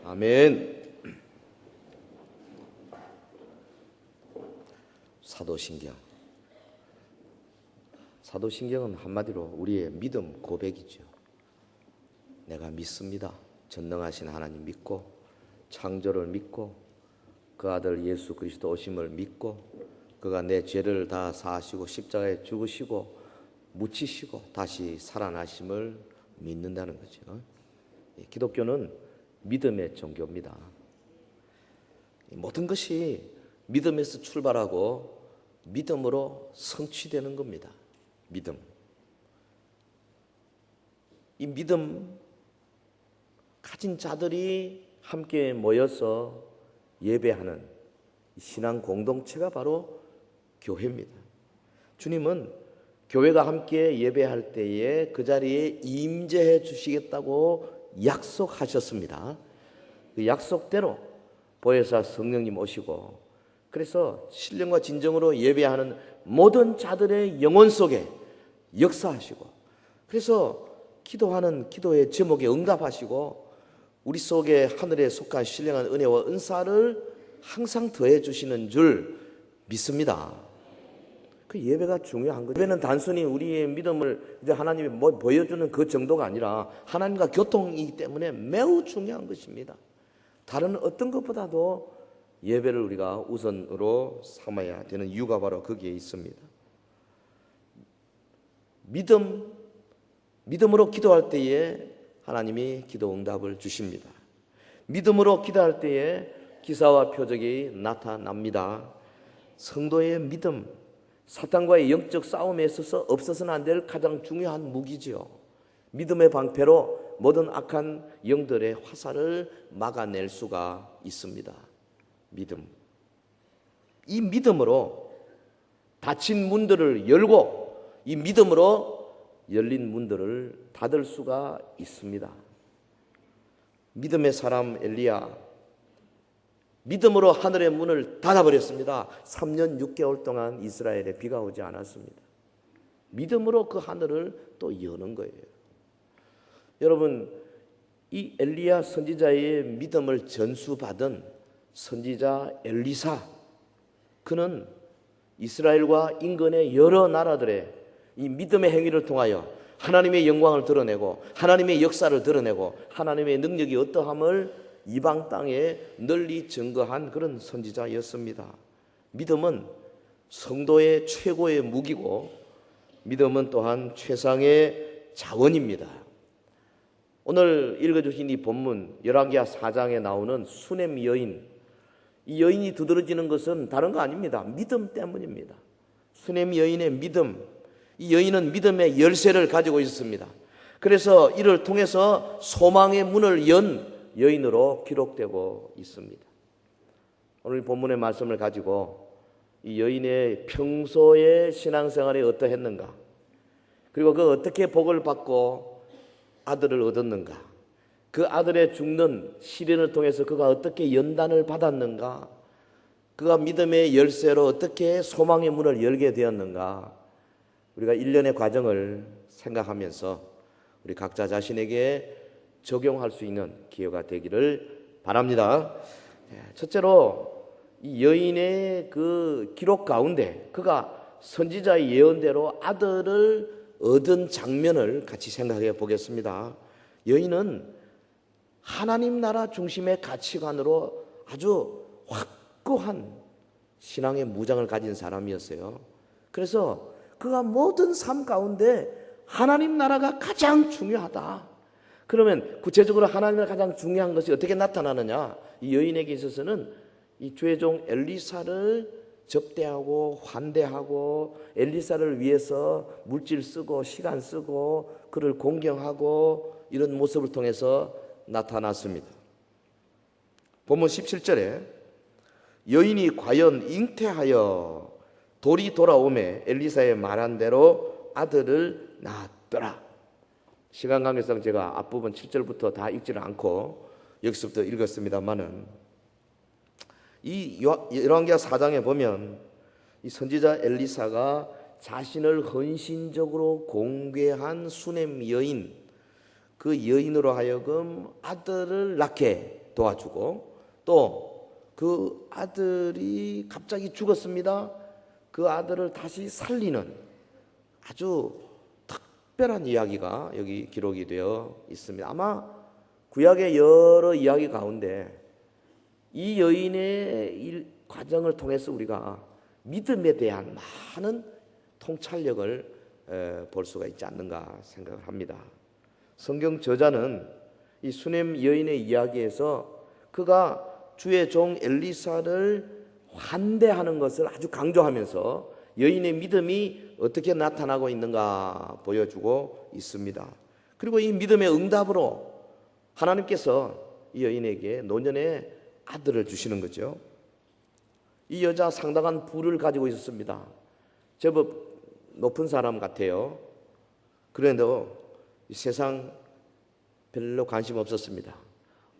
아멘. 사도신경. 사도신경은 한마디로 우리의 믿음 고백이죠. 내가 믿습니다. 전능하신 하나님 믿고, 창조를 믿고, 그 아들 예수 그리스도 오심을 믿고, 그가 내 죄를 다 사하시고 십자가에 죽으시고 묻히시고 다시 살아나심을 믿는다는 거죠. 기독교는 믿음의 종교입니다. 모든 것이 믿음에서 출발하고 믿음으로 성취되는 겁니다. 믿음. 이 믿음 가진 자들이 함께 모여서 예배하는 신앙 공동체가 바로 교회입니다. 주님은 교회가 함께 예배할 때에 그 자리에 임재해 주시겠다고 약속하셨습니다. 그 약속대로 보혜사 성령님 오시고, 그래서 신령과 진정으로 예배하는 모든 자들의 영혼 속에 역사하시고, 그래서 기도하는 기도의 제목에 응답하시고, 우리 속에 하늘에 속한 신령한 은혜와 은사를 항상 더해 주시는 줄 믿습니다. 그 예배가 중요한 거죠. 예배는 단순히 우리의 믿음을 이제 하나님이 보여주는 그 정도가 아니라 하나님과 교통이기 때문에 매우 중요한 것입니다. 다른 어떤 것보다도 예배를 우리가 우선으로 삼아야 되는 이유가 바로 거기에 있습니다. 믿음으로 기도할 때에 하나님이 기도 응답을 주십니다. 믿음으로 기도할 때에 기사와 표적이 나타납니다. 성도의 믿음, 사탄과의 영적 싸움에 있어서 없어서는 안 될 가장 중요한 무기지요. 믿음의 방패로 모든 악한 영들의 화살을 막아낼 수가 있습니다. 믿음. 이 믿음으로 닫힌 문들을 열고, 이 믿음으로 열린 문들을 닫을 수가 있습니다. 믿음의 사람 엘리야, 믿음으로 하늘의 문을 닫아버렸습니다. 3년 6개월 동안 이스라엘에 비가 오지 않았습니다. 믿음으로 그 하늘을 또 여는 거예요. 여러분, 이 엘리야 선지자의 믿음을 전수받은 선지자 엘리사, 그는 이스라엘과 인근의 여러 나라들의 이 믿음의 행위를 통하여 하나님의 영광을 드러내고 하나님의 역사를 드러내고 하나님의 능력이 어떠함을 이방 땅에 널리 증거한 그런 선지자였습니다. 믿음은 성도의 최고의 무기고, 믿음은 또한 최상의 자원입니다. 오늘 읽어주신 이 본문 열왕기하 4장에 나오는 수넴 여인, 이 여인이 두드러지는 것은 다른 거 아닙니다. 믿음 때문입니다. 수넴 여인의 믿음, 이 여인은 믿음의 열쇠를 가지고 있습니다. 그래서 이를 통해서 소망의 문을 연 여인으로 기록되고 있습니다. 오늘 본문의 말씀을 가지고 이 여인의 평소의 신앙생활이 어떠했는가, 그리고 그 어떻게 복을 받고 아들을 얻었는가, 그 아들의 죽는 시련을 통해서 그가 어떻게 연단을 받았는가, 그가 믿음의 열쇠로 어떻게 소망의 문을 열게 되었는가, 우리가 일련의 과정을 생각하면서 우리 각자 자신에게 적용할 수 있는 기회가 되기를 바랍니다. 첫째로 이 여인의 그 기록 가운데 그가 선지자의 예언대로 아들을 얻은 장면을 같이 생각해 보겠습니다. 여인은 하나님 나라 중심의 가치관으로 아주 확고한 신앙의 무장을 가진 사람이었어요. 그래서 그가 모든 삶 가운데 하나님 나라가 가장 중요하다. 그러면 구체적으로 하나님의 가장 중요한 것이 어떻게 나타나느냐? 이 여인에게 있어서는 이 주의 종 엘리사를 접대하고 환대하고 엘리사를 위해서 물질 쓰고 시간 쓰고 그를 공경하고 이런 모습을 통해서 나타났습니다. 본문 17절에 여인이 과연 잉태하여 돌이 돌아오매 엘리사의 말한 대로 아들을 낳았더라. 시간 관계상 제가 앞부분 7절부터 다 읽지는 않고 여기서부터 읽었습니다만은, 이 열왕기하 4장에 보면 이 선지자 엘리사가 자신을 헌신적으로 공개한 수넴 여인, 그 여인으로 하여금 아들을 낳게 도와주고, 또 그 아들이 갑자기 죽었습니다. 그 아들을 다시 살리는 아주 특별한 이야기가 여기 기록이 되어 있습니다. 아마 구약의 여러 이야기 가운데 이 여인의 과정을 통해서 우리가 믿음에 대한 많은 통찰력을 볼 수가 있지 않는가 생각을 합니다. 성경 저자는 이 수넴 여인의 이야기에서 그가 주의 종 엘리사를 환대하는 것을 아주 강조하면서 여인의 믿음이 어떻게 나타나고 있는가 보여주고 있습니다. 그리고 이 믿음의 응답으로 하나님께서 이 여인에게 노년의 아들을 주시는 거죠. 이 여자 상당한 부를 가지고 있었습니다. 제법 높은 사람 같아요. 그런데도 이 세상 별로 관심 없었습니다.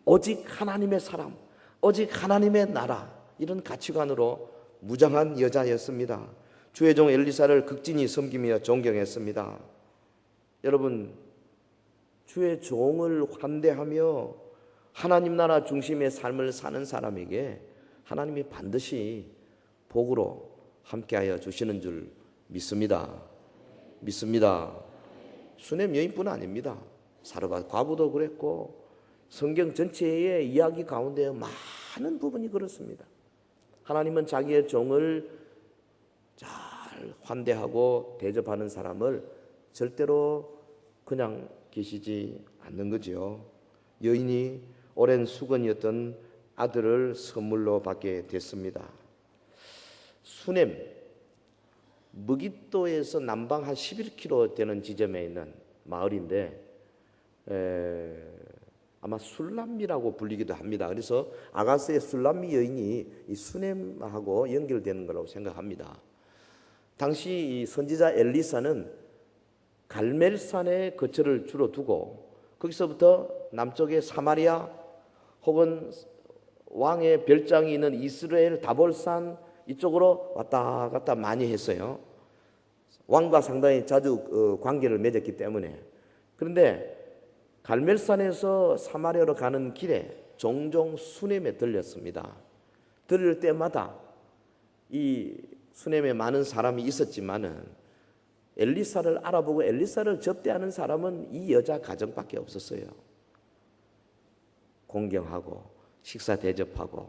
오직 하나님의 사람, 오직 하나님의 나라, 이런 가치관으로 무장한 여자였습니다. 주의 종 엘리사를 극진히 섬기며 존경했습니다. 여러분, 주의 종을 환대하며 하나님 나라 중심의 삶을 사는 사람에게 하나님이 반드시 복으로 함께하여 주시는 줄 믿습니다. 수넴 여인뿐 아닙니다. 사르밧 과부도 그랬고 성경 전체의 이야기 가운데 많은 부분이 그렇습니다. 하나님은 자기의 종을 잘 환대하고 대접하는 사람을 절대로 그냥 계시지 않는 거죠. 여인이 오랜 수건이었던 아들을 선물로 받게 됐습니다. 수넴, 무깃도에서 남방 한 11km 되는 지점에 있는 마을인데 아마 술람미라고 불리기도 합니다. 그래서 아가스의 술람미 여인이 이 수넴하고 연결되는 거라고 생각합니다. 당시 이 선지자 엘리사는 갈멜산에 거처를 주로 두고 거기서부터 남쪽의 사마리아 혹은 왕의 별장이 있는 이스라엘 다볼산 이쪽으로 왔다 갔다 많이 했어요. 왕과 상당히 자주 관계를 맺었기 때문에. 그런데 갈멜산에서 사마리아로 가는 길에 종종 수넴에 들렸습니다. 들을 때마다 이 수넴에 많은 사람이 있었지만은 엘리사를 알아보고 엘리사를 접대하는 사람은 이 여자 가정밖에 없었어요. 공경하고 식사 대접하고.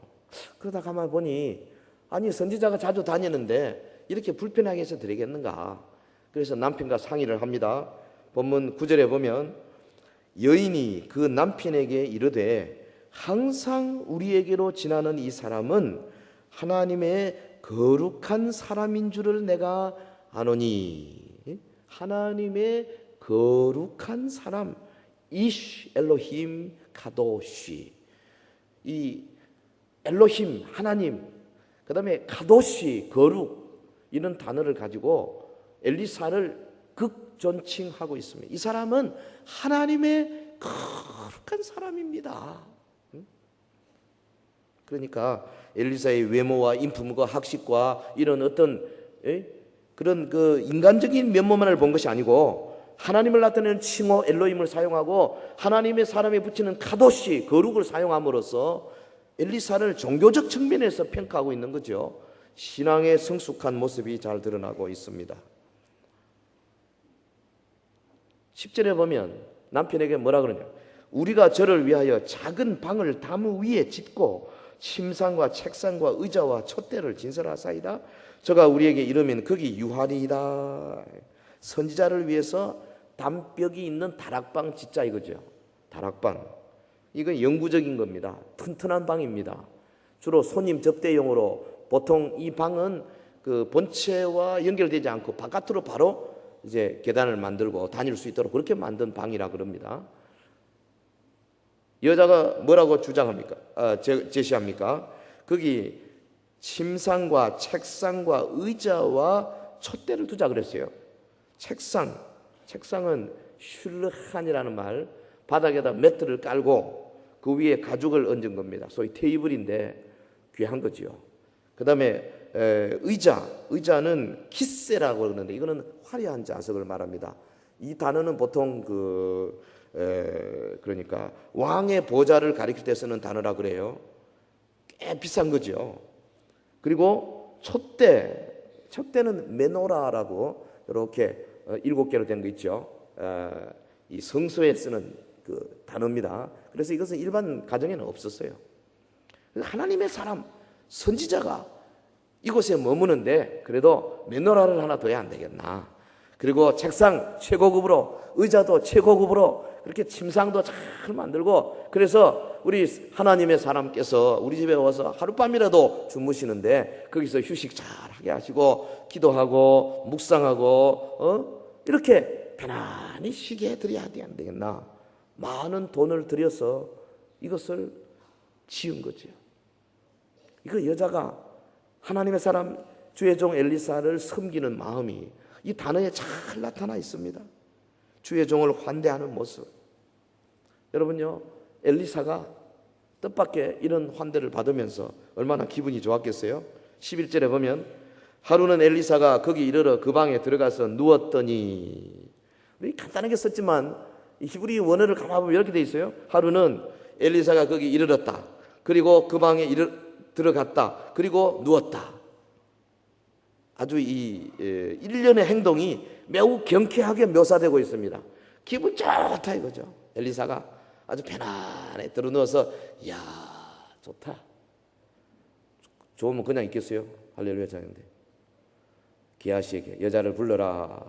그러다 가만 보니 아니 선지자가 자주 다니는데 이렇게 불편하게 해서 드리겠는가. 그래서 남편과 상의를 합니다. 본문 9절에 보면 여인이 그 남편에게 이르되 항상 우리에게로 지나는 이 사람은 하나님의 거룩한 사람인 줄을 내가 아노니. 하나님의 거룩한 사람, 이쉬 엘로힘 카도시. 이 엘로힘 하나님, 그 다음에 카도시 거룩, 이런 단어를 가지고 엘리사를 극존칭하고 있습니다. 이 사람은 하나님의 거룩한 사람입니다. 그러니까 엘리사의 외모와 인품과 학식과 이런 어떤 그런 그 인간적인 면모만을 본 것이 아니고 하나님을 나타내는 칭호 엘로힘을 사용하고 하나님의 사람에 붙이는 카도시 거룩을 사용함으로써 엘리사를 종교적 측면에서 평가하고 있는 거죠. 신앙의 성숙한 모습이 잘 드러나고 있습니다. 10절에 보면 남편에게 뭐라 그러냐, 우리가 저를 위하여 작은 방을 나무 위에 짓고 침상과 책상과 의자와 촛대를 진설하사이다. 저가 우리에게 이르면 거기 유하리이다. 선지자를 위해서 담벽이 있는 다락방 짓자 이거죠. 다락방, 이건 영구적인 겁니다. 튼튼한 방입니다. 주로 손님 접대용으로 보통 이 방은 그 본체와 연결되지 않고 바깥으로 바로 이제 계단을 만들고 다닐 수 있도록 그렇게 만든 방이라 그럽니다. 여자가 뭐라고 주장합니까? 제시합니까? 거기 침상과 책상과 의자와 촛대를 두자 그랬어요. 책상은 슐르한이라는 말, 바닥에다 매트를 깔고 그 위에 가죽을 얹은 겁니다. 소위 테이블인데 귀한 거지요. 그 다음에 의자는 키세라고 그러는데 이거는 화려한 좌석을 말합니다. 이 단어는 보통 그 그러니까 왕의 보좌를 가리킬 때 쓰는 단어라 그래요. 꽤 비싼 거죠. 그리고 촛대는 메노라라고 이렇게 7개로 된 거 있죠. 이 성소에 쓰는 그 단어입니다. 그래서 이것은 일반 가정에는 없었어요. 하나님의 사람, 선지자가 이곳에 머무는데 그래도 메노라를 하나 둬야 안 되겠나. 그리고 책상 최고급으로, 의자도 최고급으로, 그렇게 침상도 잘 만들고, 그래서 우리 하나님의 사람께서 우리 집에 와서 하룻밤이라도 주무시는데 거기서 휴식 잘 하게 하시고 기도하고 묵상하고 이렇게 편안히 쉬게 해드려야 안 되겠나. 많은 돈을 들여서 이것을 지은 거죠. 이거 여자가 하나님의 사람 주의 종 엘리사를 섬기는 마음이 이 단어에 잘 나타나 있습니다. 주의 종을 환대하는 모습. 여러분요, 엘리사가 뜻밖의 이런 환대를 받으면서 얼마나 기분이 좋았겠어요? 11절에 보면 하루는 엘리사가 거기 이르러 그 방에 들어가서 누웠더니, 우리 간단하게 썼지만 히브리 원어를 가만보면 이렇게 돼 있어요. 하루는 엘리사가 거기 이르렀다. 그리고 그 방에 들어갔다. 그리고 누웠다. 아주 이 일련의 행동이 매우 경쾌하게 묘사되고 있습니다. 기분 좋다 이거죠. 엘리사가 아주 편안해 들어누워서 이야 좋다. 좋으면 그냥 있겠어요? 할렐루야 자는데 기하시에게 여자를 불러라.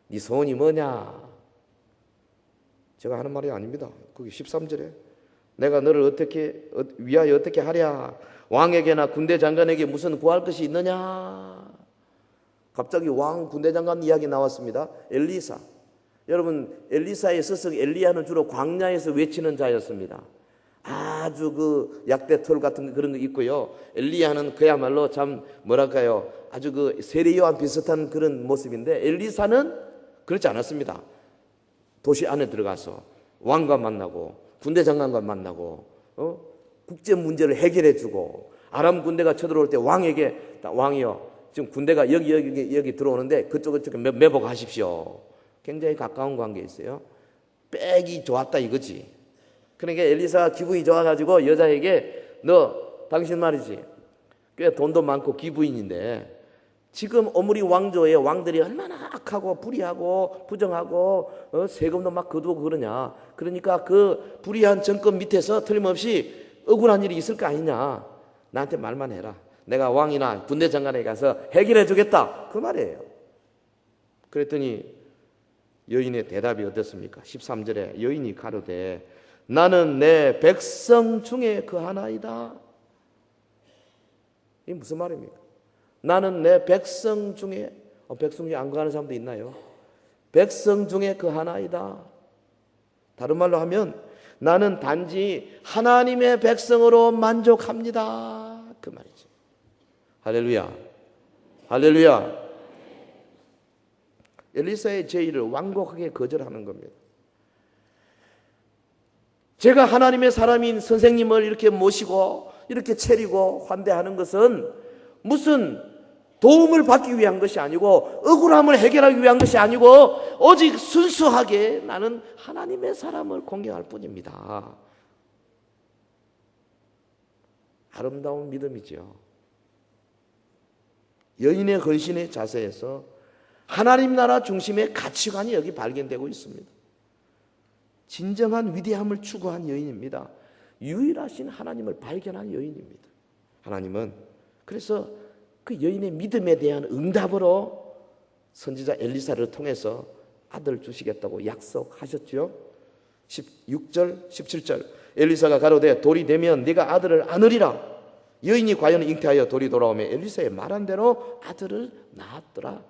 네 소원이 뭐냐? 제가 하는 말이 아닙니다. 거기 13절에 내가 너를 어떻게 위하여 어떻게 하랴? 왕에게나 군대 장관에게 무슨 구할 것이 있느냐? 갑자기 왕 군대 장관 이야기 나왔습니다. 엘리사. 여러분 엘리사의 스승 엘리야는 주로 광야에서 외치는 자였습니다. 아주 그 약대털 같은 그런 거 있고요. 엘리야는 그야말로 참 뭐랄까요? 아주 그 세례요한 비슷한 그런 모습인데 엘리사는 그렇지 않았습니다. 도시 안에 들어가서 왕과 만나고 군대 장관과 만나고 국제 문제를 해결해 주고 아람 군대가 쳐들어올 때 왕에게 왕이요 지금 군대가 여기 들어오는데 그쪽 매복하십시오. 굉장히 가까운 관계에 있어요. 빽이 좋았다 이거지. 그러니까 엘리사가 기분이 좋아가지고 여자에게 너 당신 말이지 꽤 돈도 많고 기부인인데 지금 오므리 왕조의 왕들이 얼마나 악하고 불의하고 부정하고 세금도 막 거두고 그러냐. 그러니까 그 불의한 정권 밑에서 틀림없이 억울한 일이 있을 거 아니냐. 나한테 말만 해라. 내가 왕이나 군대 장관에 가서 해결해 주겠다. 그 말이에요. 그랬더니 여인의 대답이 어떻습니까? 13절에 여인이 가로되 나는 내 백성 중에 그 하나이다. 이게 무슨 말입니까? 나는 내 백성 중에 백성 중에 안 가는 사람도 있나요? 백성 중에 그 하나이다. 다른 말로 하면 나는 단지 하나님의 백성으로 만족합니다. 그 말이죠. 할렐루야. 할렐루야. 엘리사의 제의를 완곡하게 거절하는 겁니다. 제가 하나님의 사람인 선생님을 이렇게 모시고 이렇게 차리고 환대하는 것은 무슨 도움을 받기 위한 것이 아니고 억울함을 해결하기 위한 것이 아니고 오직 순수하게 나는 하나님의 사람을 공경할 뿐입니다. 아름다운 믿음이죠. 여인의 헌신의 자세에서 하나님 나라 중심의 가치관이 여기 발견되고 있습니다. 진정한 위대함을 추구한 여인입니다. 유일하신 하나님을 발견한 여인입니다. 하나님은 그래서 그 여인의 믿음에 대한 응답으로 선지자 엘리사를 통해서 아들 주시겠다고 약속하셨죠. 16절 17절 엘리사가 가로되 돌이 되면 네가 아들을 안으리라. 여인이 과연 잉태하여 돌이 돌아오며 엘리사의 말한 대로 아들을 낳았더라.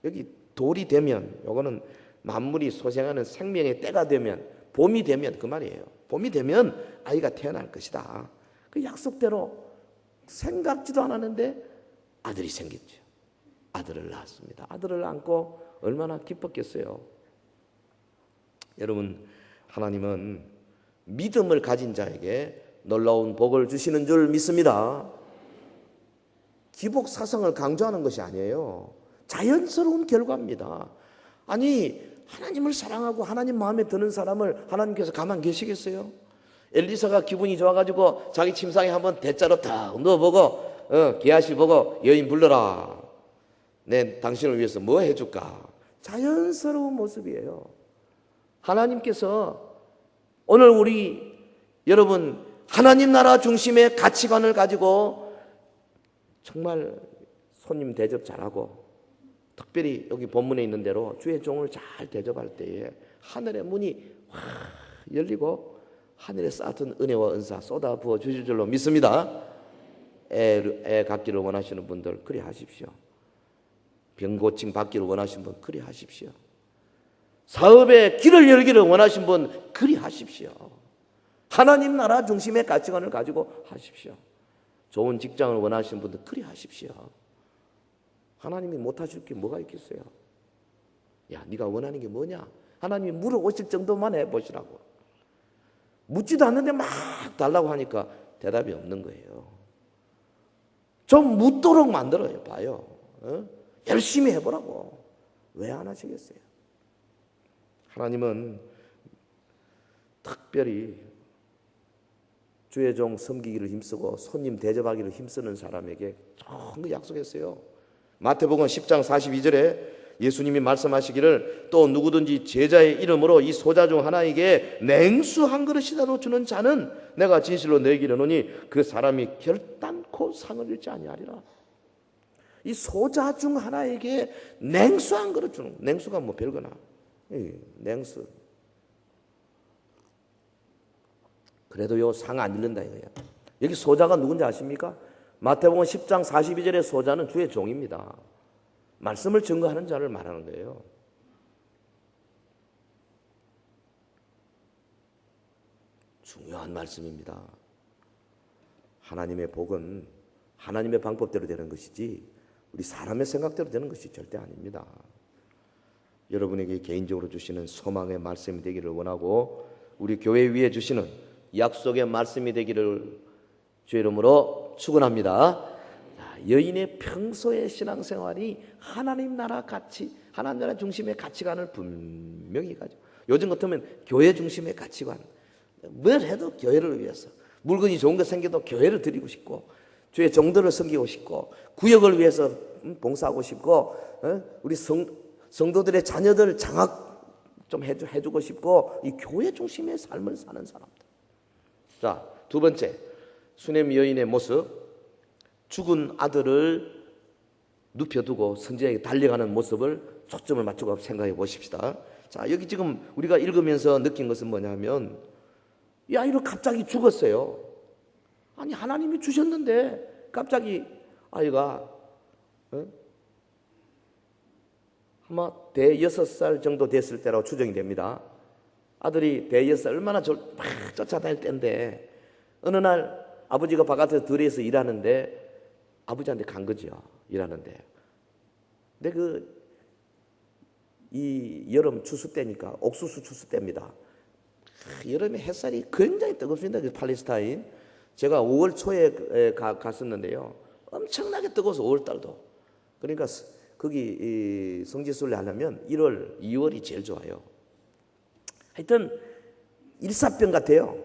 여기 돌이 되면 요거는 만물이 소생하는 생명의 때가 되면 봄이 되면 그 말이에요. 봄이 되면 아이가 태어날 것이다. 그 약속대로 생각지도 않았는데 아들이 생겼죠. 아들을 낳았습니다. 아들을 안고 얼마나 기뻤겠어요. 여러분 하나님은 믿음을 가진 자에게 놀라운 복을 주시는 줄 믿습니다. 기복사성을 강조하는 것이 아니에요. 자연스러운 결과입니다. 아니 하나님을 사랑하고 하나님 마음에 드는 사람을 하나님께서 가만 계시겠어요? 엘리사가 기분이 좋아가지고 자기 침상에 한번 대자로 탁 넣어보고 기하실 보고 여인 불러라. 내 당신을 위해서 뭐 해줄까? 자연스러운 모습이에요. 하나님께서 오늘 우리 여러분 하나님 나라 중심의 가치관을 가지고 정말 손님 대접 잘하고 특별히 여기 본문에 있는 대로 주의 종을 잘 대접할 때에 하늘의 문이 확 열리고 하늘에 쌓았던 은혜와 은사 쏟아 부어 주실 줄로 믿습니다. 애 갖기를 원하시는 분들 그리 하십시오. 병 고침 받기를 원하시는 분 그리 하십시오. 사업에 길을 열기를 원하시는 분 그리 하십시오. 하나님 나라 중심의 가치관을 가지고 하십시오. 좋은 직장을 원하시는 분들 그리 하십시오. 하나님이 못하실 게 뭐가 있겠어요? 야, 네가 원하는 게 뭐냐? 하나님이 물어보실 정도만 해보시라고. 묻지도 않는데 막 달라고 하니까 대답이 없는 거예요. 좀 묻도록 만들어요. 봐요. 열심히 해보라고. 왜 안 하시겠어요? 하나님은 특별히 주의 종 섬기기를 힘쓰고 손님 대접하기를 힘쓰는 사람에게 좋은 거 약속했어요. 마태복음 10장 42절에 예수님이 말씀하시기를 또 누구든지 제자의 이름으로 이 소자 중 하나에게 냉수 한 그릇이라도 주는 자는 내가 진실로 너희에게 이르노니 그 사람이 결단코 상을 잃지 아니하리라. 이 소자 중 하나에게 냉수 한 그릇 주는, 냉수가 뭐 별거나, 냉수. 그래도 요 상 안 잃는다 이거야. 여기 소자가 누군지 아십니까? 마태복음 10장 42절의 소자는 주의 종입니다. 말씀을 증거하는 자를 말하는 거예요. 중요한 말씀입니다. 하나님의 복은 하나님의 방법대로 되는 것이지 우리 사람의 생각대로 되는 것이 절대 아닙니다. 여러분에게 개인적으로 주시는 소망의 말씀이 되기를 원하고 우리 교회 위에 주시는 약속의 말씀이 되기를 주의 이름으로 축원합니다. 여인의 평소의 신앙생활이 하나님 나라 가치, 하나님 나라 중심의 가치관을 분명히 가지고 요즘 같으면 교회 중심의 가치관, 뭘 해도 교회를 위해서 물건이 좋은 거 생겨도 교회를 드리고 싶고 주의 종들을 섬기고 싶고 구역을 위해서 봉사하고 싶고 우리 성도들의 자녀들 장학 좀 해주고 싶고 이 교회 중심의 삶을 사는 사람들. 자, 두 번째 수넴 여인의 모습. 죽은 아들을 눕혀두고 선지자에게 달려가는 모습을 초점을 맞추고 생각해 보십시다. 자, 여기 지금 우리가 읽으면서 느낀 것은 뭐냐면 이 아이를 갑자기 죽었어요. 아니 하나님이 주셨는데 갑자기 아이가 아마 대여섯 살 정도 됐을 때라고 추정이 됩니다. 아들이 대여섯 살 얼마나 막 쫓아다닐 때인데 어느 날 아버지가 바깥에서 들에서 일하는데 아버지한테 간 거죠. 일하는데. 근데 이 여름 추수 때니까 옥수수 추수 때입니다. 여름에 햇살이 굉장히 뜨겁습니다. 팔레스타인. 제가 5월 초에 갔었는데요. 엄청나게 뜨거워서 5월 달도. 그러니까 거기 성지순례 하려면 1월, 2월이 제일 좋아요. 하여튼 일사병 같아요.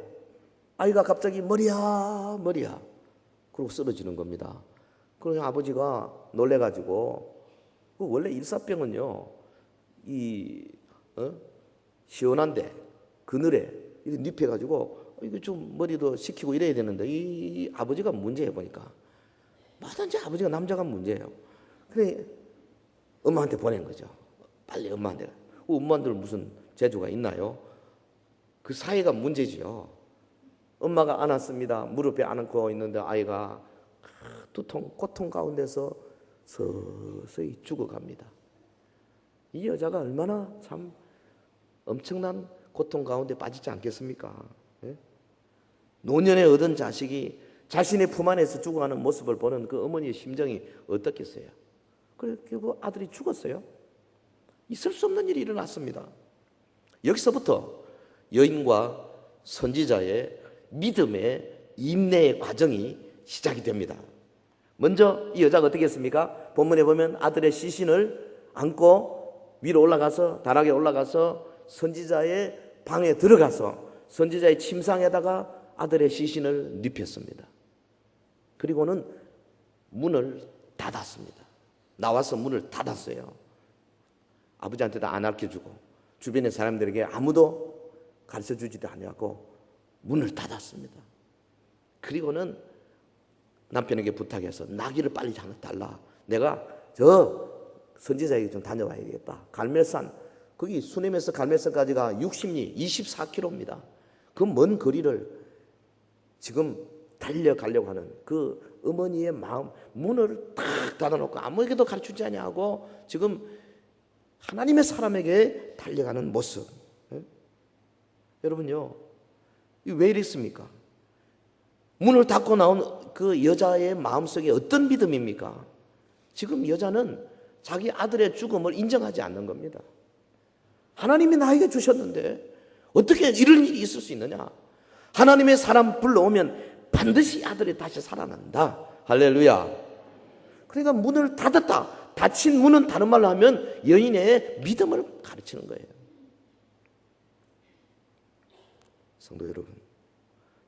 아이가 갑자기 머리야. 그러고 쓰러지는 겁니다. 그러니 아버지가 놀래가지고 원래 일사병은요 시원한데 그늘에 이렇게 눕혀가지고 이거 좀 머리도 식히고 이래야 되는데 이 아버지가 문제해 보니까 뭐든지 아버지가 남자가 문제예요. 그래 엄마한테 보낸 거죠. 빨리 엄마한테. 엄마들 무슨 재주가 있나요? 그 사이가 문제지요. 엄마가 안았습니다. 무릎에 안고 있는데 아이가 두통, 고통 가운데서 서서히 죽어갑니다. 이 여자가 얼마나 참 엄청난 고통 가운데 빠지지 않겠습니까? 예? 노년에 얻은 자식이 자신의 품 안에서 죽어가는 모습을 보는 그 어머니의 심정이 어떻겠어요? 그래서 결국 아들이 죽었어요. 있을 수 없는 일이 일어났습니다. 여기서부터 여인과 선지자의 믿음의 인내의 과정이 시작이 됩니다. 먼저 이 여자가 어떻게 했습니까? 본문에 보면 아들의 시신을 안고 위로 올라가서 다락에 올라가서 선지자의 방에 들어가서 선지자의 침상에다가 아들의 시신을 눕혔습니다. 그리고는 문을 닫았습니다. 나와서 문을 닫았어요. 아버지한테도 안 알려주고 주변의 사람들에게 아무도 가르쳐주지도 않았고 문을 닫았습니다. 그리고는 남편에게 부탁해서 나귀를 빨리 달라. 내가 저 선지자에게 좀 다녀와야겠다. 갈멜산, 거기 수넴에서 갈멜산까지가 60리, 24km입니다. 그 먼 거리를 지금 달려가려고 하는 그 어머니의 마음, 문을 탁 닫아놓고 아무에게도 가르치지 아니하고 지금 하나님의 사람에게 달려가는 모습. 여러분요, 왜 이랬습니까? 문을 닫고 나온 그 여자의 마음속에 어떤 믿음입니까? 지금 여자는 자기 아들의 죽음을 인정하지 않는 겁니다. 하나님이 나에게 주셨는데 어떻게 이런 일이 있을 수 있느냐? 하나님의 사람 불러오면 반드시 아들이 다시 살아난다. 할렐루야. 그러니까 문을 닫았다. 닫힌 문은 다른 말로 하면 여인의 믿음을 가르치는 거예요. 성도 여러분,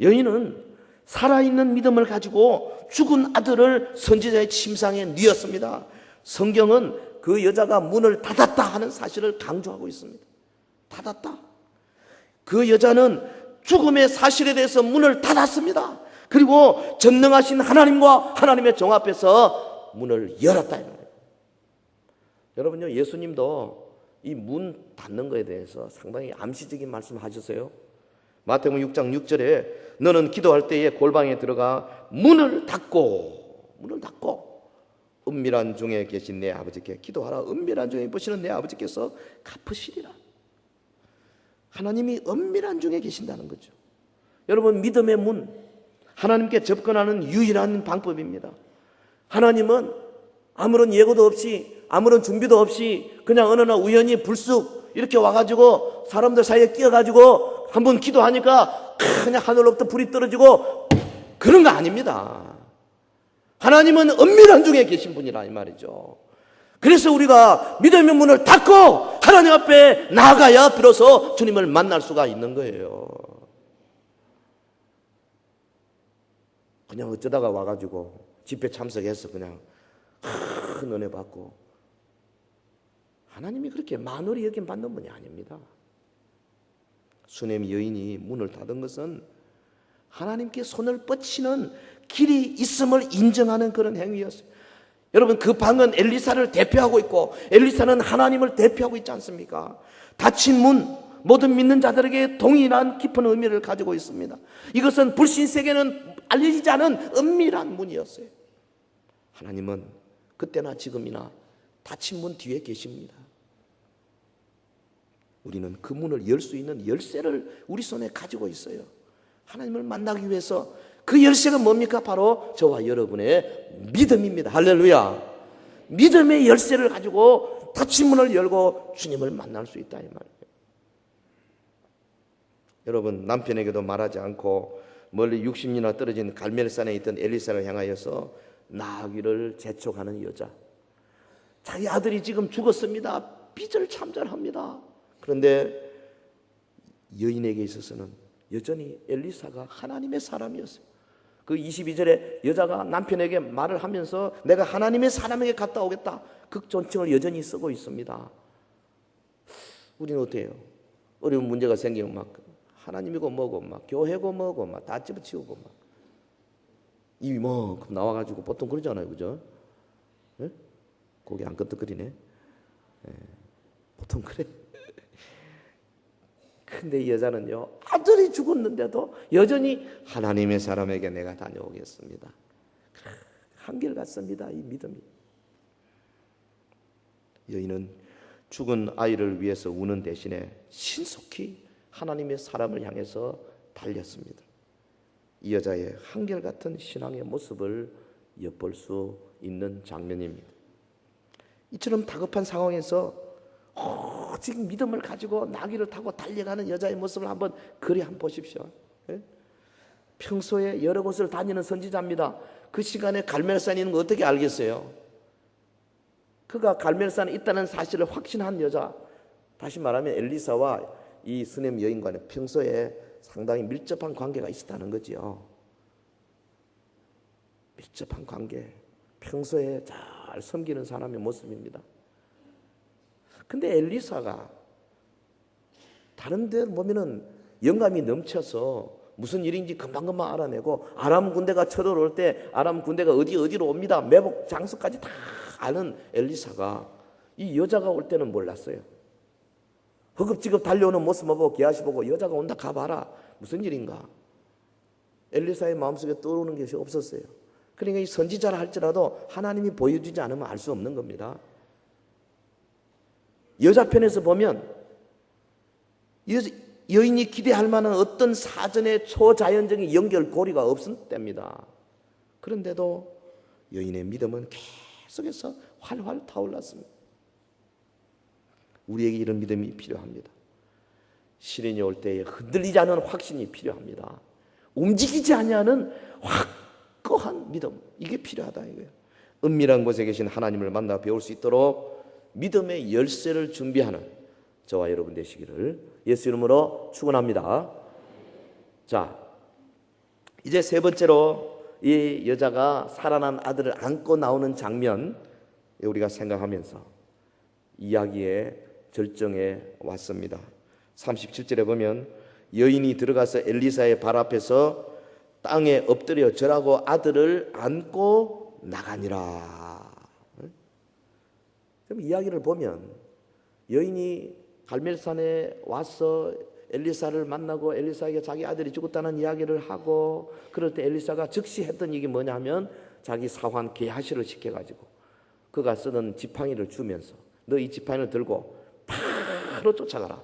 여인은 살아있는 믿음을 가지고 죽은 아들을 선지자의 침상에 뉘었습니다. 성경은 그 여자가 문을 닫았다 하는 사실을 강조하고 있습니다. 닫았다. 그 여자는 죽음의 사실에 대해서 문을 닫았습니다. 그리고 전능하신 하나님과 하나님의 종 앞에서 문을 열었다. 여러분요, 예수님도 이 문 닫는 것에 대해서 상당히 암시적인 말씀 하셨어요. 마태복음 6장 6절에 너는 기도할 때에 골방에 들어가 문을 닫고 은밀한 중에 계신 내 아버지께 기도하라. 은밀한 중에 보시는 내 아버지께서 갚으시리라. 하나님이 은밀한 중에 계신다는 거죠. 여러분, 믿음의 문, 하나님께 접근하는 유일한 방법입니다. 하나님은 아무런 예고도 없이 아무런 준비도 없이 그냥 어느 날 우연히 불쑥 이렇게 와가지고 사람들 사이에 끼어가지고 한번 기도하니까 그냥 하늘로부터 불이 떨어지고 그런 거 아닙니다. 하나님은 은밀한 중에 계신 분이라 이 말이죠. 그래서 우리가 믿음의 문을 닫고 하나님 앞에 나아가야 비로소 주님을 만날 수가 있는 거예요. 그냥 어쩌다가 와가지고 집회 참석해서 그냥 큰 은혜 받고, 하나님이 그렇게 만월히 여김 받는 분이 아닙니다. 수넴 여인이 문을 닫은 것은 하나님께 손을 뻗치는 길이 있음을 인정하는 그런 행위였어요. 여러분, 그 방은 엘리사를 대표하고 있고 엘리사는 하나님을 대표하고 있지 않습니까? 닫힌 문, 모든 믿는 자들에게 동일한 깊은 의미를 가지고 있습니다. 이것은 불신 세계는 알려지지 않은 은밀한 문이었어요. 하나님은 그때나 지금이나 닫힌 문 뒤에 계십니다. 우리는 그 문을 열 수 있는 열쇠를 우리 손에 가지고 있어요. 하나님을 만나기 위해서 그 열쇠가 뭡니까? 바로 저와 여러분의 믿음입니다. 할렐루야. 믿음의 열쇠를 가지고 닫힌 문을 열고 주님을 만날 수 있다 이 말이에요. 여러분, 남편에게도 말하지 않고 멀리 60리나 떨어진 갈멜산에 있던 엘리사를 향하여서 나아가기를 재촉하는 여자. 자기 아들이 지금 죽었습니다. 빚을 참전합니다. 그런데 여인에게 있어서는 여전히 엘리사가 하나님의 사람이었어요. 그 22절에 여자가 남편에게 말을 하면서 내가 하나님의 사람에게 갔다 오겠다, 그 존칭을 여전히 쓰고 있습니다. 우리는 어때요? 어려운 문제가 생기면 막 하나님이고 뭐고 막 교회고 뭐고 막 다 집어치우고 막 입이 뭐 나와가지고 보통 그러잖아요, 그죠? 네? 고개 안 끄덕거리네. 네. 보통 그래. 근데 이 여자는요, 아들이 죽었는데도 여전히 하나님의 사람에게 내가 다녀오겠습니다. 한결같습니다, 이 믿음이. 여인은 죽은 아이를 위해서 우는 대신에 신속히 하나님의 사람을 향해서 달렸습니다. 이 여자의 한결같은 신앙의 모습을 엿볼 수 있는 장면입니다. 이처럼 다급한 상황에서 지금 믿음을 가지고 나귀를 타고 달려가는 여자의 모습을 한번 그리 한번 보십시오. 예? 평소에 여러 곳을 다니는 선지자입니다. 그 시간에 갈멜산에 있는 거 어떻게 알겠어요? 그가 갈멜산에 있다는 사실을 확신한 여자, 다시 말하면 엘리사와 이 수넴 여인과는 평소에 상당히 밀접한 관계가 있었다는 거지요. 밀접한 관계, 평소에 잘 섬기는 사람의 모습입니다. 근데 엘리사가 다른 데 보면은 영감이 넘쳐서 무슨 일인지 금방금방 알아내고, 아람 군대가 쳐들어올 때 아람 군대가 어디로 옵니다, 매복 장소까지 다 아는 엘리사가 이 여자가 올 때는 몰랐어요. 허겁지겁 달려오는 모습 보고 게하시 보고 여자가 온다, 가봐라, 무슨 일인가. 엘리사의 마음속에 떠오르는 것이 없었어요. 그러니까 이 선지자라 할지라도 하나님이 보여주지 않으면 알 수 없는 겁니다. 여자 편에서 보면 여인이 기대할 만한 어떤 사전의 초자연적인 연결고리가 없었답니다. 그런데도 여인의 믿음은 계속해서 활활 타올랐습니다. 우리에게 이런 믿음이 필요합니다. 시련이 올 때에 흔들리지 않는 확신이 필요합니다. 움직이지 않는 확고한 믿음, 이게 필요하다 이거예요. 은밀한 곳에 계신 하나님을 만나 배울 수 있도록 믿음의 열쇠를 준비하는 저와 여러분 되시기를 예수 이름으로 축원합니다. 자, 이제 세 번째로 이 여자가 살아난 아들을 안고 나오는 장면, 우리가 생각하면서 이야기의 절정에 왔습니다. 37절에 보면 여인이 들어가서 엘리사의 발 앞에서 땅에 엎드려 절하고 아들을 안고 나가니라. 그럼 이야기를 보면 여인이 갈멜산에 와서 엘리사를 만나고 엘리사에게 자기 아들이 죽었다는 이야기를 하고, 그럴 때 엘리사가 즉시 했던 얘기 뭐냐면 자기 사환 게하시를 시켜가지고 그가 쓰던 지팡이를 주면서 너 이 지팡이를 들고 바로 쫓아가라.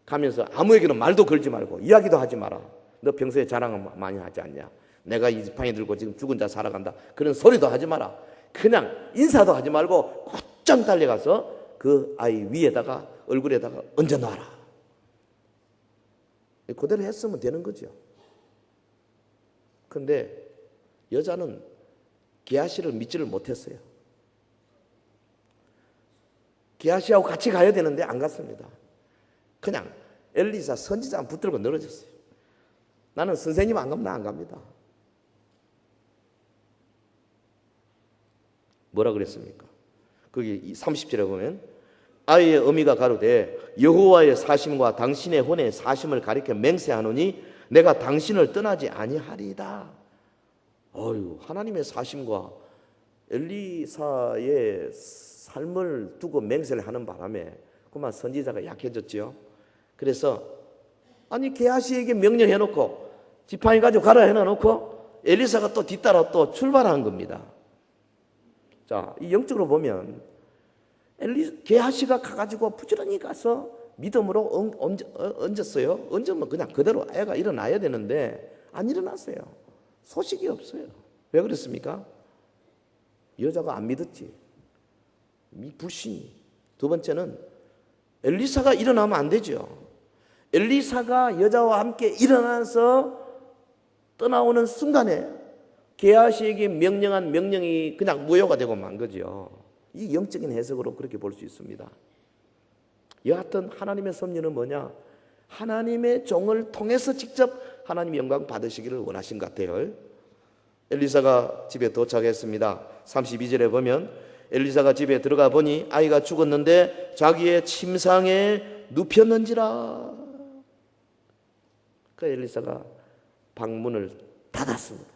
가면서 아무에게는 말도 걸지 말고 이야기도 하지 마라. 너 평소에 자랑을 많이 하지 않냐? 내가 이 지팡이 들고 지금 죽은 자 살아간다, 그런 소리도 하지 마라. 그냥 인사도 하지 말고 곧장 달려가서 그 아이 위에다가 얼굴에다가 얹어놔라. 그대로 했으면 되는 거죠. 그런데 여자는 게하시를 믿지를 못했어요. 게하시하고 같이 가야 되는데 안 갔습니다. 그냥 엘리사 선지자 붙들고 늘어졌어요. 나는 선생님 안 가면 나 안 갑니다. 뭐라 그랬습니까? 거기 30절에 보면 아이의 어미가 가로되 여호와의 사심과 당신의 혼의 사심을 가리켜 맹세하노니 내가 당신을 떠나지 아니하리이다. 하나님의 사심과 엘리사의 삶을 두고 맹세를 하는 바람에 그만 선지자가 약해졌지요. 그래서 게하시에게 명령해놓고 지팡이 가지고 가라 해놔놓고 엘리사가 또 뒤따라 또 출발한 겁니다. 자, 이 영적으로 보면 게하시가 가가지고 부지런히 가서 믿음으로 얹었어요. 얹으면 그냥 그대로 애가 일어나야 되는데 안 일어났어요. 소식이 없어요. 왜 그랬습니까? 여자가 안 믿었지. 불신이. 두 번째는 엘리사가 일어나면 안 되죠. 엘리사가 여자와 함께 일어나서 떠나오는 순간에 게하시에게 명령한 명령이 그냥 무효가 되고 만 거죠. 이 영적인 해석으로 그렇게 볼 수 있습니다. 여하튼 하나님의 섭리는 뭐냐? 하나님의 종을 통해서 직접 하나님의 영광 받으시기를 원하신 것 같아요. 엘리사가 집에 도착했습니다. 32절에 보면 엘리사가 집에 들어가 보니 아이가 죽었는데 자기의 침상에 눕혔는지라. 그 엘리사가 방문을 닫았습니다.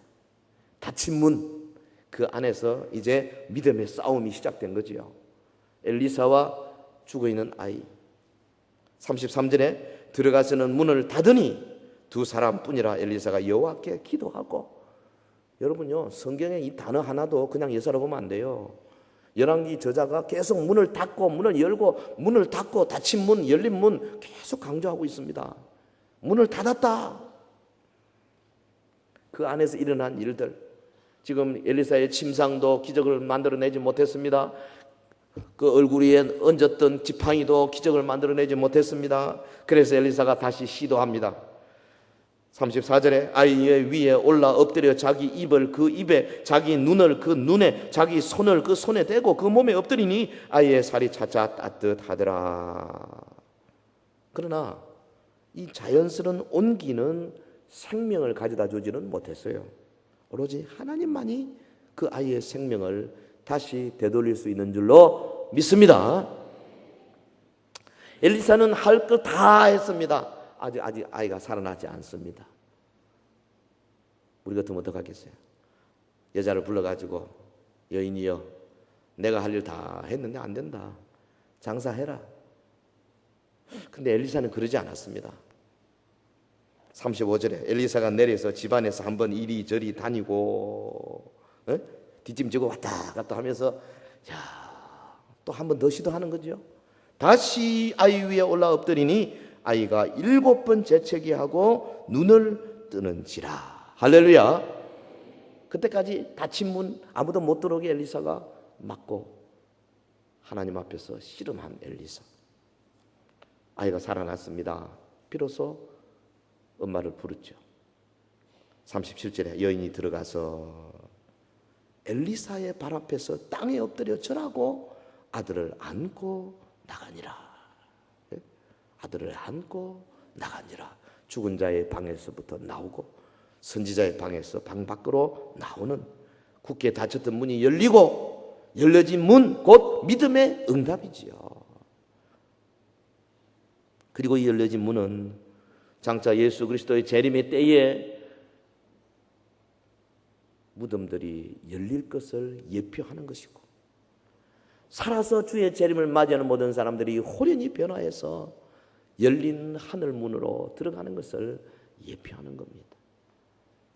닫힌 문, 그 안에서 이제 믿음의 싸움이 시작된 거지요. 엘리사와 죽어있는 아이. 33절에 들어가서는 문을 닫으니 두 사람뿐이라. 엘리사가 여호와께 기도하고. 여러분요, 성경에 이 단어 하나도 그냥 예사로 보면 안 돼요. 열왕기 저자가 계속 문을 닫고 문을 열고 문을 닫고 닫힌 문, 열린 문 계속 강조하고 있습니다. 문을 닫았다. 그 안에서 일어난 일들, 지금 엘리사의 침상도 기적을 만들어내지 못했습니다. 그 얼굴 위에 얹었던 지팡이도 기적을 만들어내지 못했습니다. 그래서 엘리사가 다시 시도합니다. 34절에 아이의 위에 올라 엎드려 자기 입을 그 입에, 자기 눈을 그 눈에, 자기 손을 그 손에 대고 그 몸에 엎드리니 아이의 살이 차차 따뜻하더라. 그러나 이 자연스러운 온기는 생명을 가져다 주지는 못했어요. 오로지 하나님만이 그 아이의 생명을 다시 되돌릴 수 있는 줄로 믿습니다. 엘리사는 할 것 다 했습니다. 아직 아이가 살아나지 않습니다. 우리 같으면 어떡하겠어요? 여자를 불러가지고 여인이여, 내가 할 일 다 했는데 안 된다. 장사해라. 근데 엘리사는 그러지 않았습니다. 35절에 엘리사가 내려서 집안에서 한번 이리저리 다니고 뒷짐지고 왔다 갔다 하면서 또 한 번 더 시도하는 거죠. 다시 아이 위에 올라 엎드리니 아이가 7번 재채기 하고 눈을 뜨는지라. 할렐루야. 그때까지 닫힌 문 아무도 못 들어오게 엘리사가 막고 하나님 앞에서 씨름한 엘리사. 아이가 살아났습니다. 비로소 엄마를 부르죠. 37절에 여인이 들어가서 엘리사의 발 앞에서 땅에 엎드려 절하고 아들을 안고 나가니라. 아들을 안고 나가니라. 죽은 자의 방에서부터 나오고 선지자의 방에서 방 밖으로 나오는, 굳게 닫혔던 문이 열리고 열려진 문, 곧 믿음의 응답이지요. 그리고 이 열려진 문은 장차 예수 그리스도의 재림의 때에 무덤들이 열릴 것을 예표하는 것이고, 살아서 주의 재림을 맞이하는 모든 사람들이 호련히 변화해서 열린 하늘 문으로 들어가는 것을 예표하는 겁니다.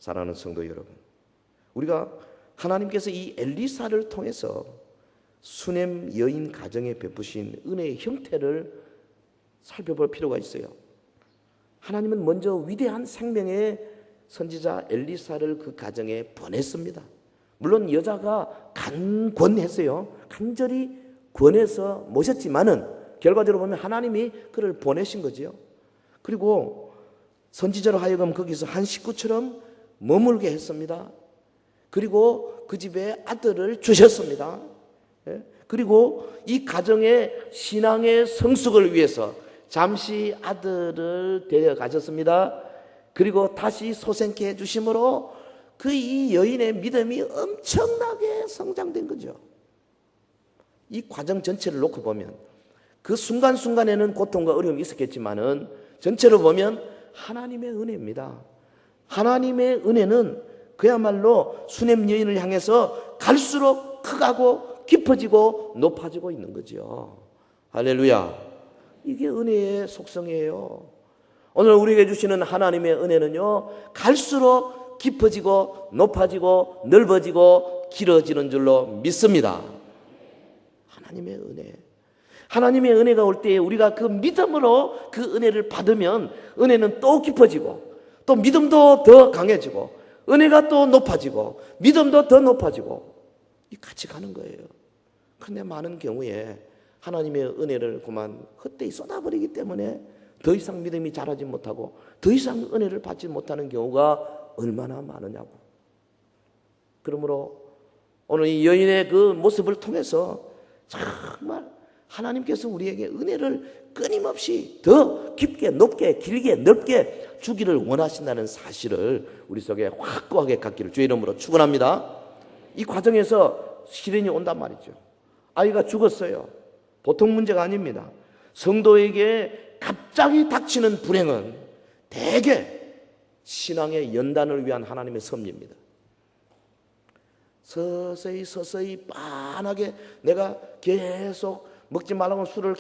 사랑하는 성도 여러분, 우리가 하나님께서 이 엘리사를 통해서 수넴 여인 가정에 베푸신 은혜의 형태를 살펴볼 필요가 있어요. 하나님은 먼저 위대한 생명의 선지자 엘리사를 그 가정에 보냈습니다. 물론 여자가 간권했어요. 간절히 권해서 모셨지만은 결과적으로 보면 하나님이 그를 보내신 거지요. 그리고 선지자로 하여금 거기서 한 식구처럼 머물게 했습니다. 그리고 그 집에 아들을 주셨습니다. 그리고 이 가정의 신앙의 성숙을 위해서 잠시 아들을 데려가셨습니다. 그리고 다시 소생케 해주심으로 그 이 여인의 믿음이 엄청나게 성장된 거죠. 이 과정 전체를 놓고 보면 그 순간순간에는 고통과 어려움이 있었겠지만은 전체로 보면 하나님의 은혜입니다. 하나님의 은혜는 그야말로 수넴 여인을 향해서 갈수록 크고 깊어지고 높아지고 있는 거죠. 할렐루야. 이게 은혜의 속성이에요. 오늘 우리에게 주시는 하나님의 은혜는요, 갈수록 깊어지고 높아지고 넓어지고 길어지는 줄로 믿습니다. 하나님의 은혜. 하나님의 은혜가 올 때에 우리가 그 믿음으로 그 은혜를 받으면 은혜는 또 깊어지고 또 믿음도 더 강해지고 은혜가 또 높아지고 믿음도 더 높아지고 같이 가는 거예요. 그런데 많은 경우에 하나님의 은혜를 그만 헛되이 쏟아버리기 때문에 더 이상 믿음이 자라지 못하고 더 이상 은혜를 받지 못하는 경우가 얼마나 많으냐고. 그러므로 오늘 이 여인의 그 모습을 통해서 정말 하나님께서 우리에게 은혜를 끊임없이 더 깊게 높게 길게 넓게 주기를 원하신다는 사실을 우리 속에 확고하게 갖기를 주의 이름으로 축원합니다. 이 과정에서 시련이 온단 말이죠. 아이가 죽었어요. 보통 문제가 아닙니다. 성도에게 갑자기 닥치는 불행은 대개 신앙의 연단을 위한 하나님의 섭리입니다. 서서히 빤하게 내가 계속 먹지 말라고 술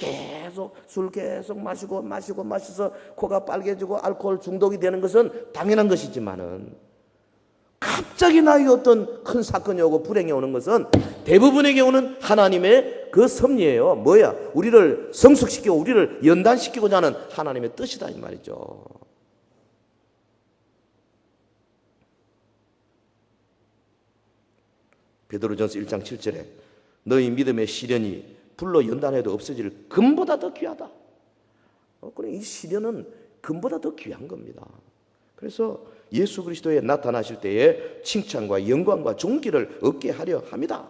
계속 마셔서 코가 빨개지고 알코올 중독이 되는 것은 당연한 것이지만은 갑자기 나에게 어떤 큰 사건이 오고 불행이 오는 것은 대부분에게 오는 하나님의 그 섭리예요. 뭐야? 우리를 성숙시키고 우리를 연단시키고자 하는 하나님의 뜻이다 이 말이죠. 베드로전서 1장 7절에 너희 믿음의 시련이 불로 연단해도 없어질 금보다 더 귀하다. 그럼 이 시련은 금보다 더 귀한 겁니다. 그래서 예수 그리스도에 나타나실 때에 칭찬과 영광과 존귀를 얻게 하려 합니다.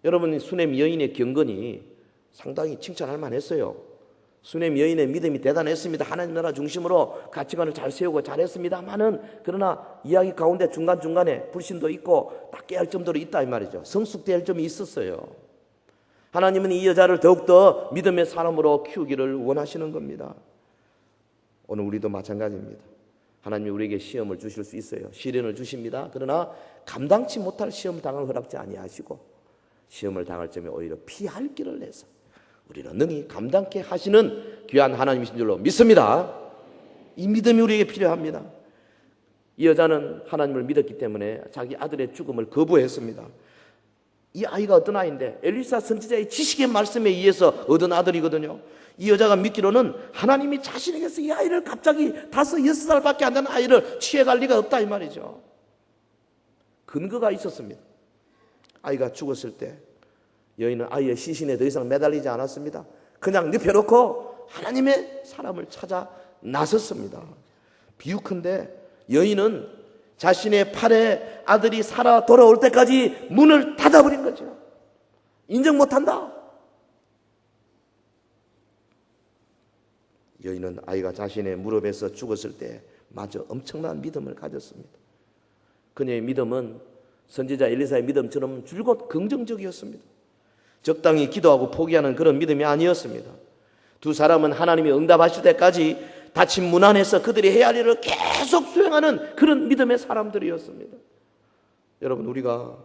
여러분, 수넴 여인의 경건이 상당히 칭찬할 만했어요. 수넴 여인의 믿음이 대단했습니다. 하나님 나라 중심으로 가치관을 잘 세우고 잘했습니다만은, 그러나 이야기 가운데 중간중간에 불신도 있고 딱 깨알 점도 있다 이 말이죠. 성숙돼야 할 점이 있었어요. 하나님은 이 여자를 더욱더 믿음의 사람으로 키우기를 원하시는 겁니다. 오늘 우리도 마찬가지입니다. 하나님이 우리에게 시험을 주실 수 있어요. 시련을 주십니다. 그러나 감당치 못할 시험 당을 허락지 아니하시고 시험을 당할 점에 오히려 피할 길을 내서 우리는 능히 감당케 하시는 귀한 하나님이신 줄로 믿습니다. 이 믿음이 우리에게 필요합니다. 이 여자는 하나님을 믿었기 때문에 자기 아들의 죽음을 거부했습니다. 이 아이가 어떤 아이인데, 엘리사 선지자의 지식의 말씀에 의해서 얻은 아들이거든요. 이 여자가 믿기로는 하나님이 자신에게서 이 아이를 갑자기 5, 6살밖에 안 되는 아이를 취해갈 리가 없다 이 말이죠. 근거가 있었습니다. 아이가 죽었을 때 여인은 아이의 시신에 더 이상 매달리지 않았습니다. 그냥 눕혀놓고 하나님의 사람을 찾아 나섰습니다. 비유컨대 여인은 자신의 팔에 아들이 살아 돌아올 때까지 문을 닫아버린 거죠. 인정 못한다. 여인은 아이가 자신의 무릎에서 죽었을 때 마저 엄청난 믿음을 가졌습니다. 그녀의 믿음은 선지자 엘리사의 믿음처럼 줄곧 긍정적이었습니다. 적당히 기도하고 포기하는 그런 믿음이 아니었습니다. 두 사람은 하나님이 응답하실 때까지 닫힌 문 안에서 그들이 해야 할 일을 계속 수행하는 그런 믿음의 사람들이었습니다. 여러분, 우리가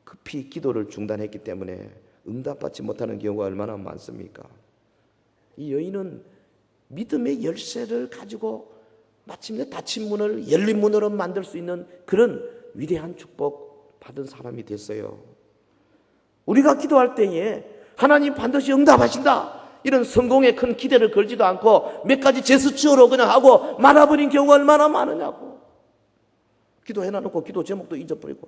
급히 기도를 중단했기 때문에 응답받지 못하는 경우가 얼마나 많습니까? 이 여인은 믿음의 열쇠를 가지고 마침내 닫힌 문을 열린 문으로 만들 수 있는 그런 위대한 축복 받은 사람이 됐어요. 우리가 기도할 때에 하나님 반드시 응답하신다, 이런 성공에 큰 기대를 걸지도 않고 몇 가지 제스처로 그냥 하고 말아버린 경우가 얼마나 많으냐고. 기도해놔놓고 기도 제목도 잊어버리고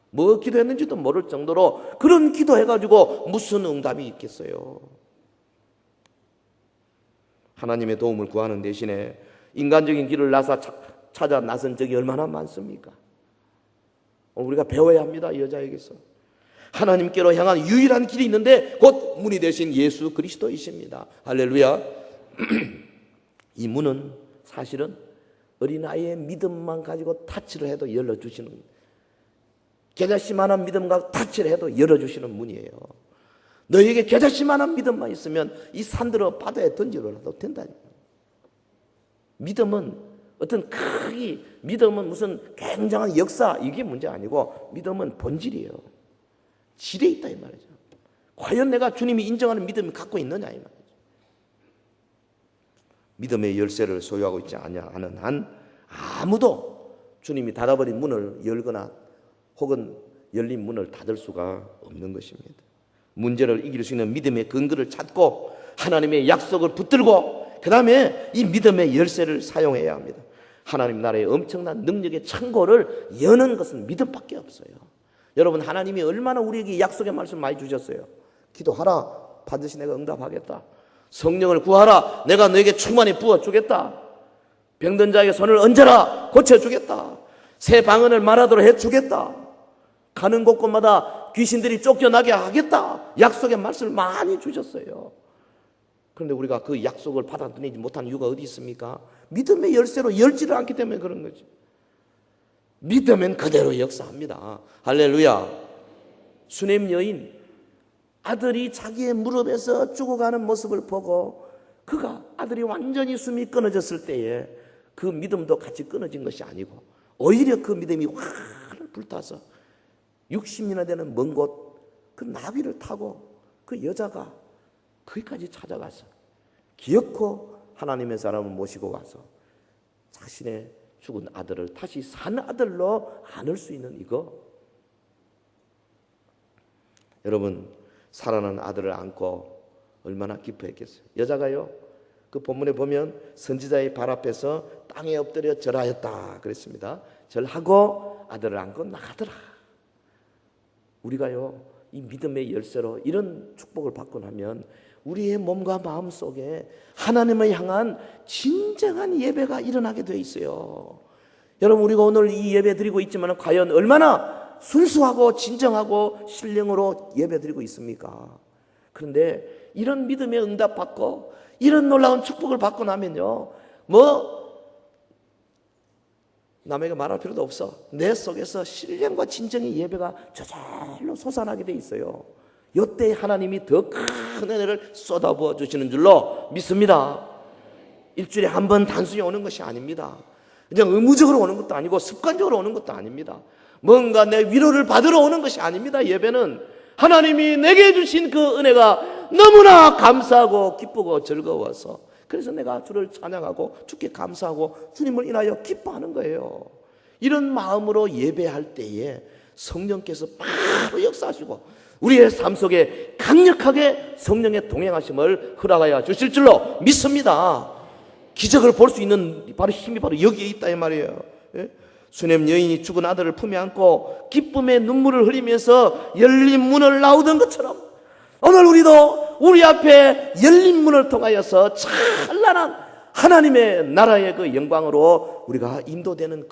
뭐 기도했는지도 모를 정도로 그런 기도해가지고 무슨 응답이 있겠어요. 하나님의 도움을 구하는 대신에 인간적인 길을 찾아 나선 적이 얼마나 많습니까? 우리가 배워야 합니다. 이 여자에게서 하나님께로 향한 유일한 길이 있는데 곧 문이 되신 예수 그리스도이십니다. 할렐루야. 이 문은 사실은 어린아이의 믿음만 가지고 타치를 해도 열어주시는, 겨자씨만한 믿음과 타치를 해도 열어주시는 문이에요. 너에게 겨자씨만한 믿음만 있으면 이 산들어 바다에 던지더라도 된다니까. 믿음은 어떤 크기, 믿음은 무슨 굉장한 역사, 이게 문제 아니고 믿음은 본질이에요. 질에 있다 이 말이죠. 과연 내가 주님이 인정하는 믿음을 갖고 있느냐 이 말이죠. 믿음의 열쇠를 소유하고 있지 않은 한 아무도 주님이 닫아버린 문을 열거나 혹은 열린 문을 닫을 수가 없는 것입니다. 문제를 이길 수 있는 믿음의 근거를 찾고 하나님의 약속을 붙들고 그 다음에 이 믿음의 열쇠를 사용해야 합니다. 하나님 나라의 엄청난 능력의 창고를 여는 것은 믿음밖에 없어요. 여러분, 하나님이 얼마나 우리에게 약속의 말씀 많이 주셨어요. 기도하라, 반드시 내가 응답하겠다. 성령을 구하라, 내가 너에게 충만히 부어주겠다. 병든 자에게 손을 얹어라, 고쳐주겠다. 새 방언을 말하도록 해주겠다. 가는 곳곳마다 귀신들이 쫓겨나게 하겠다. 약속의 말씀을 많이 주셨어요. 그런데 우리가 그 약속을 받아들이지 못한 이유가 어디 있습니까? 믿음의 열쇠로 열지를 않기 때문에 그런 거죠. 믿으면 그대로 역사합니다. 할렐루야. 수넴 여인, 아들이 자기의 무릎에서 죽어가는 모습을 보고 그가 아들이 완전히 숨이 끊어졌을 때에 그 믿음도 같이 끊어진 것이 아니고 오히려 그 믿음이 확 불타서 60년이나 되는 먼 곳 그 나귀를 타고 그 여자가 거기까지 찾아가서 기어코 하나님의 사람을 모시고 와서 자신의 죽은 아들을 다시 산 아들로 안을 수 있는 이거. 여러분, 살아난 아들을 안고 얼마나 기뻐했겠어요. 여자가요, 그 본문에 보면 선지자의 발 앞에서 땅에 엎드려 절하였다 그랬습니다. 절하고 아들을 안고 나가더라. 우리가요, 이 믿음의 열쇠로 이런 축복을 받고 나면 우리의 몸과 마음 속에 하나님을 향한 진정한 예배가 일어나게 되어 있어요. 여러분, 우리가 오늘 이 예배 드리고 있지만 과연 얼마나 순수하고 진정하고 신령으로 예배 드리고 있습니까? 그런데 이런 믿음의 응답 받고 이런 놀라운 축복을 받고 나면요, 남에게 말할 필요도 없어. 내 속에서 신령과 진정의 예배가 저절로 솟아나게 돼 있어요. 이때 하나님이 더 큰 은혜를 쏟아부어 주시는 줄로 믿습니다. 일주일에 한 번 단순히 오는 것이 아닙니다. 그냥 의무적으로 오는 것도 아니고 습관적으로 오는 것도 아닙니다. 뭔가 내 위로를 받으러 오는 것이 아닙니다. 예배는 하나님이 내게 주신 그 은혜가 너무나 감사하고 기쁘고 즐거워서, 그래서 내가 주를 찬양하고 주께 감사하고 주님을 인하여 기뻐하는 거예요. 이런 마음으로 예배할 때에 성령께서 바로 역사하시고 우리의 삶 속에 강력하게 성령의 동행하심을 허락하여 주실 줄로 믿습니다. 기적을 볼 수 있는 바로 힘이 바로 여기에 있다 이 말이에요. 수넴 여인이 죽은 아들을 품에 안고 기쁨의 눈물을 흘리면서 열린 문을 나오던 것처럼 오늘 우리도 우리 앞에 열린 문을 통하여서 찬란한 하나님의 나라의 그 영광으로 우리가 인도되는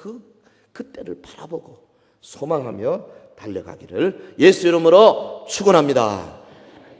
그때를 바라보고 소망하며 달려가기를 예수 이름으로 축원합니다.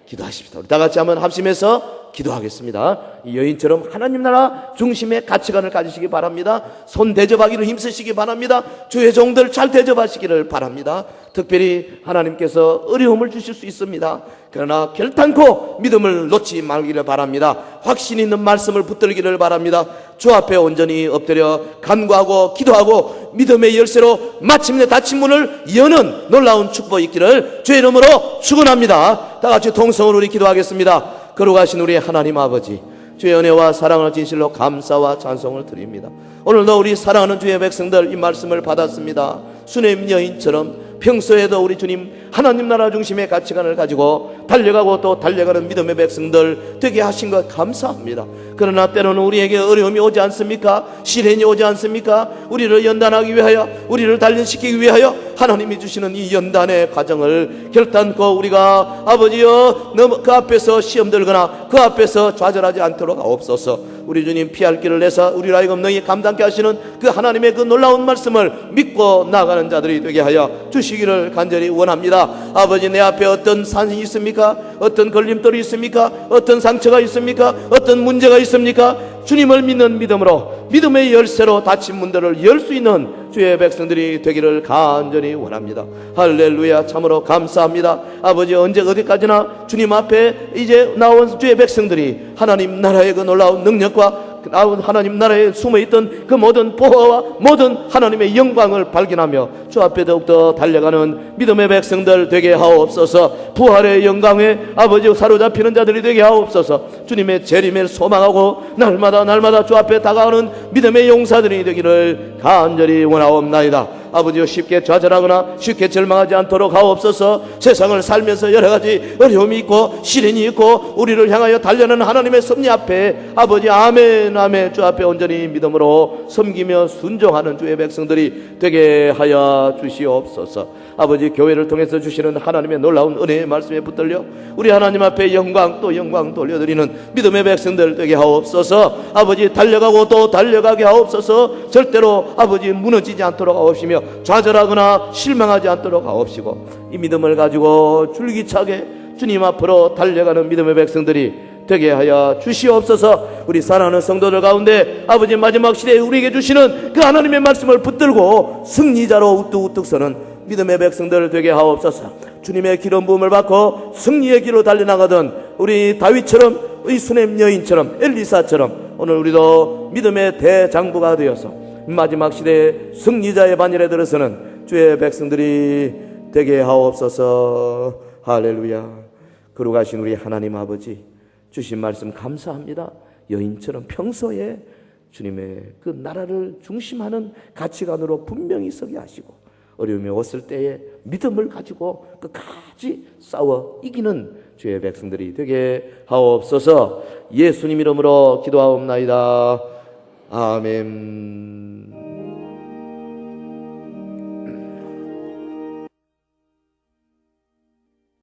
기도하십시다. 우리 다 같이 한번 합심해서 기도하겠습니다. 이 여인처럼 하나님 나라 중심의 가치관을 가지시기 바랍니다. 손 대접하기를 힘쓰시기 바랍니다. 주의 종들 잘 대접하시기를 바랍니다. 특별히 하나님께서 어려움을 주실 수 있습니다. 그러나 결단코 믿음을 놓지 말기를 바랍니다. 확신 있는 말씀을 붙들기를 바랍니다. 주 앞에 온전히 엎드려 간구하고 기도하고 믿음의 열쇠로 마침내 닫힌 문을 여는 놀라운 축복이 있기를 주의 이름으로 축원합니다. 다 같이 통성으로 우리 기도하겠습니다. 거룩하신 우리 하나님 아버지, 주의 은혜와 사랑을 진실로 감사와 찬송을 드립니다. 오늘도 우리 사랑하는 주의 백성들 이 말씀을 받았습니다. 수넴 여인처럼 평소에도 우리 주님 하나님 나라 중심의 가치관을 가지고 달려가고 또 달려가는 믿음의 백성들 되게 하신 것 감사합니다. 그러나 때로는 우리에게 어려움이 오지 않습니까? 시련이 오지 않습니까? 우리를 연단하기 위하여, 우리를 단련시키기 위하여 하나님이 주시는 이 연단의 과정을 결단코 우리가 아버지여 그 앞에서 시험 들거나 그 앞에서 좌절하지 않도록 하옵소서. 우리 주님 피할 길을 내사 우리를 하여금 너희 감당케 하시는 그 하나님의 그 놀라운 말씀을 믿고 나가는 자들이 되게 하여 주시기를 간절히 원합니다. 아버지, 내 앞에 어떤 산이 있습니까? 어떤 걸림돌이 있습니까? 어떤 상처가 있습니까? 어떤 문제가 있습니까? 주님을 믿는 믿음으로 믿음의 열쇠로 닫힌 문들을 열 수 있는 주의 백성들이 되기를 간절히 원합니다. 할렐루야. 참으로 감사합니다. 아버지, 언제 어디까지나 주님 앞에 이제 나온 주의 백성들이 하나님 나라의 그 놀라운 능력과 하나님 나라에 숨어있던 그 모든 보호와 모든 하나님의 영광을 발견하며 주 앞에 더욱더 달려가는 믿음의 백성들 되게 하옵소서. 부활의 영광에 아버지 사로잡히는 자들이 되게 하옵소서. 주님의 재림을 소망하고 날마다 주 앞에 다가오는 믿음의 용사들이 되기를 간절히 원하옵나이다. 아버지여, 쉽게 좌절하거나 쉽게 절망하지 않도록 하옵소서. 세상을 살면서 여러 가지 어려움이 있고 시련이 있고 우리를 향하여 달려는 하나님의 섭리 앞에 아버지 아멘 아멘 주 앞에 온전히 믿음으로 섬기며 순종하는 주의 백성들이 되게 하여 주시옵소서. 아버지, 교회를 통해서 주시는 하나님의 놀라운 은혜의 말씀에 붙들려 우리 하나님 앞에 영광 또 영광 돌려드리는 믿음의 백성들 되게 하옵소서. 아버지, 달려가고 또 달려가게 하옵소서. 절대로 아버지 무너지지 않도록 하옵시며 좌절하거나 실망하지 않도록 하옵시고 이 믿음을 가지고 줄기차게 주님 앞으로 달려가는 믿음의 백성들이 되게 하여 주시옵소서. 우리 사랑하는 성도들 가운데 아버지 마지막 시대에 우리에게 주시는 그 하나님의 말씀을 붙들고 승리자로 우뚝우뚝 서는 믿음의 백성들 되게 하옵소서. 주님의 기름 부음을 받고 승리의 길로 달려나가던 우리 다윗처럼 이 수넴 여인처럼 엘리사처럼 오늘 우리도 믿음의 대장부가 되어서 마지막 시대에 승리자의 반열에 들어서는 주의 백성들이 되게 하옵소서. 할렐루야. 거룩하신 우리 하나님 아버지, 주신 말씀 감사합니다. 여인처럼 평소에 주님의 그 나라를 중심하는 가치관으로 분명히 서게 하시고 어려움이 왔을 때에 믿음을 가지고 끝까지 싸워 이기는 주의 백성들이 되게 하옵소서. 예수님 이름으로 기도하옵나이다. 아멘.